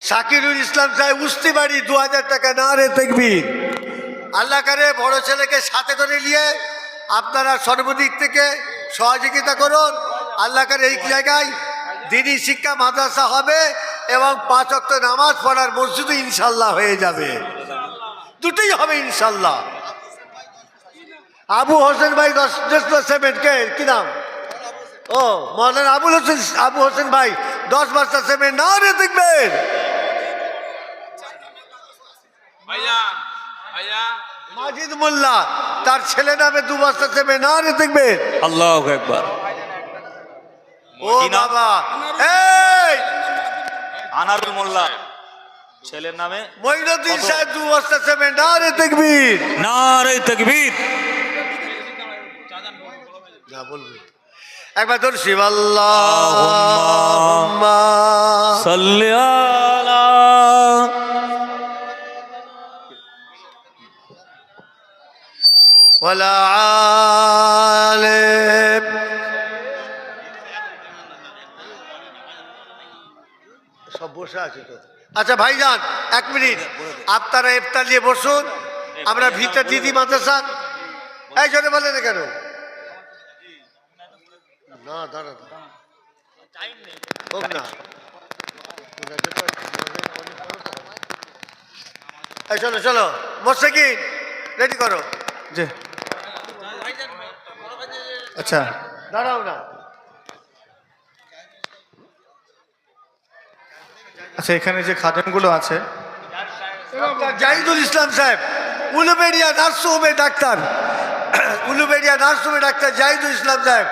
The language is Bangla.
শাকিরুল ইসলাম সাহেব উস্তিবাড়ি 2000 টাকা নারে তাকবীর। আল্লাহ করে বড় ছেলেকে সাথে করে নিয়ে আপনারা সর্বদিক থেকে সহযোগিতা করুন। আল্লাহ করে এই জায়গায় দিনী শিক্ষা মাদ্রাসা হবে এবং 5 ওয়াক্ত নামাজ পড়ার মসজিদও ইনশাল্লাহ হয়ে যাবে, দুটোই হবে ইনশাল্লাহ। আবু হোসেন ভাই 10 কে কি নাম? ও মৌলানা আবু হোসেন ভাই 10 বস্তা সিমেন্ট নারে তাকবীর। মাজিদ মোল্লা তার ছেলে নামে 2 বস্তা সিমেন্ট নারে তাকবীর। আল্লাহু আকবার। ও বাবা এই আনারুল মোল্লা ছেলের নামে মঈনুদ্দিন সাহেব 2 বস্তা সিমেন্ট নারে তাকবীর। নারে তাকবীর। যা বলবে একবার ধর শিবাল্লাহুম্মা সাল্লি আলা ওয়ালা আলে। সব বসে আছে তো। আচ্ছা ভাইজান 1 মিনিট আপনারা ইফতার নিয়ে বসুন, আমরা ভিতর দিদি মাদ্রাসা এই জন্য বলে না কেন না দাঁড়া হোক না। এই চলো চলো বসে কি রেডি করো। জি আচ্ছা দাঁড়াও না। আচ্ছা এখানে যে খাদেমগুলো আছে ডক্টর জাহিদুল ইসলাম সাহেব উলুবেড়িয়া নার্সিংহোমে ডাক্তার, উলুবেড়িয়া নার্সিংহোমে ডাক্তার জাহিদুল ইসলাম সাহেব।